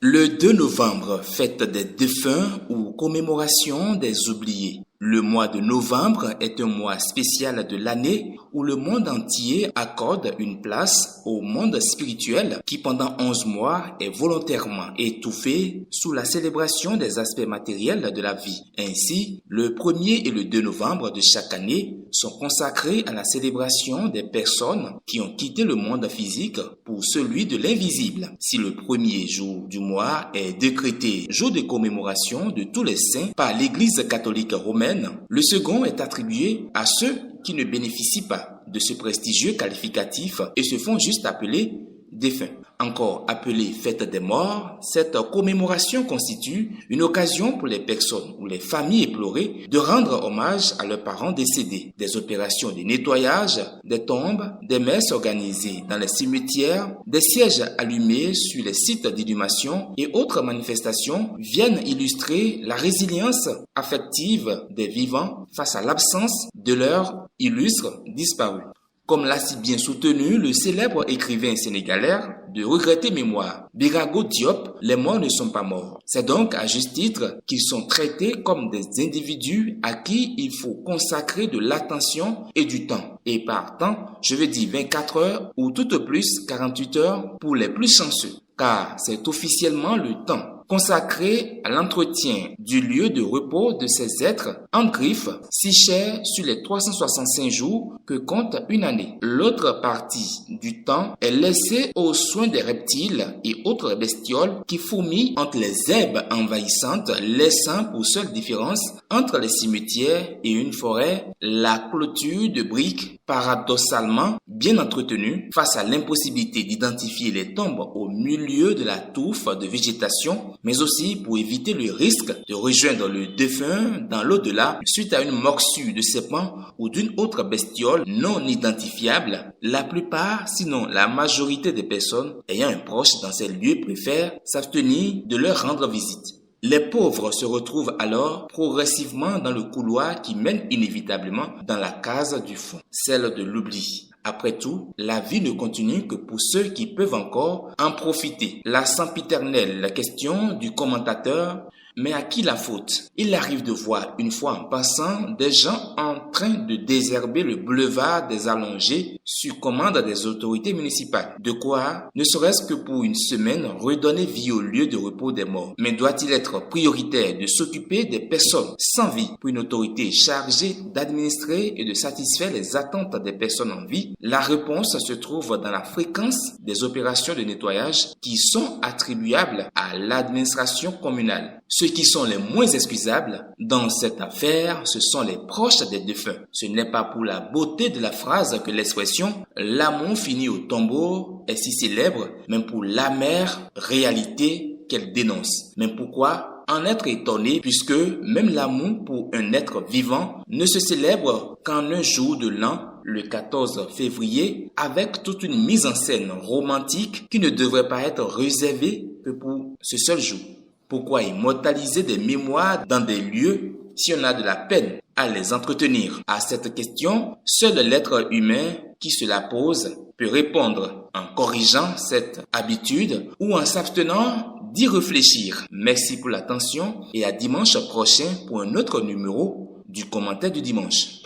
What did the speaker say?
Le 2 novembre, fête des défunts ou commémoration des oubliés. Le mois de novembre est un mois spécial de l'année où le monde entier accorde une place au monde spirituel qui pendant 11 mois est volontairement étouffé sous la célébration des aspects matériels de la vie. Ainsi, le 1er et le 2 novembre de chaque année sont consacrés à la célébration des personnes qui ont quitté le monde physique pour celui de l'invisible. Si le premier jour du mois est décrété jour de commémoration de tous les saints par l'Église catholique romaine, le second est attribué à ceux qui ne bénéficient pas de ce prestigieux qualificatif et se font juste appeler défunts. Encore appelée fête des morts, cette commémoration constitue une occasion pour les personnes ou les familles éplorées de rendre hommage à leurs parents décédés. Des opérations de nettoyage des tombes, des messes organisées dans les cimetières, des sièges allumés sur les sites d'inhumation et autres manifestations viennent illustrer la résilience affective des vivants face à l'absence de leurs illustres disparus. Comme l'a si bien soutenu le célèbre écrivain sénégalais de regrettée mémoire, Birago Diop, les morts ne sont pas morts. C'est donc à juste titre qu'ils sont traités comme des individus à qui il faut consacrer de l'attention et du temps. Et par temps, je veux dire 24 heures ou tout au plus 48 heures pour les plus chanceux. Car c'est officiellement le temps consacré à l'entretien du lieu de repos de ces êtres en griffe, si cher sur les 365 jours que compte une année. L'autre partie du temps est laissée aux soins des reptiles et autres bestioles qui fourmillent entre les herbes envahissantes, laissant pour seule différence entre les cimetières et une forêt la clôture de briques paradoxalement bien entretenue face à l'impossibilité d'identifier les tombes au milieu de la touffe de végétation, mais aussi pour éviter le risque de rejoindre le défunt dans l'au-delà suite à une morsure de serpent ou d'une autre bestiole non identifiable. La plupart, sinon la majorité des personnes ayant un proche dans ces lieux préfèrent s'abstenir de leur rendre visite. Les pauvres se retrouvent alors progressivement dans le couloir qui mène inévitablement dans la case du fond, celle de l'oubli. Après tout, la vie ne continue que pour ceux qui peuvent encore en profiter. La sempiternelle question du commentateur: mais à qui la faute? Il arrive de voir une fois en passant des gens en train de désherber le boulevard des Allongés sur commande des autorités municipales. De quoi, ne serait-ce que pour une semaine, redonner vie au lieu de repos des morts. Mais doit-il être prioritaire de s'occuper des personnes sans vie pour une autorité chargée d'administrer et de satisfaire les attentes des personnes en vie? La réponse se trouve dans la fréquence des opérations de nettoyage qui sont attribuables à l'administration communale. Ceux qui sont les moins excusables dans cette affaire, ce sont les proches des défunts. Ce n'est pas pour la beauté de la phrase que l'expression « l'amour finit au tombeau » est si célèbre, mais pour l'amère réalité qu'elle dénonce. Mais pourquoi en être étonné, puisque même l'amour pour un être vivant ne se célèbre qu'en un jour de l'an, le 14 février, avec toute une mise en scène romantique qui ne devrait pas être réservée que pour ce seul jour. Pourquoi immortaliser des mémoires dans des lieux si on a de la peine à les entretenir? À cette question, seul l'être humain qui se la pose peut répondre en corrigeant cette habitude ou en s'abstenant d'y réfléchir. Merci pour l'attention et à dimanche prochain pour un autre numéro du commentaire du dimanche.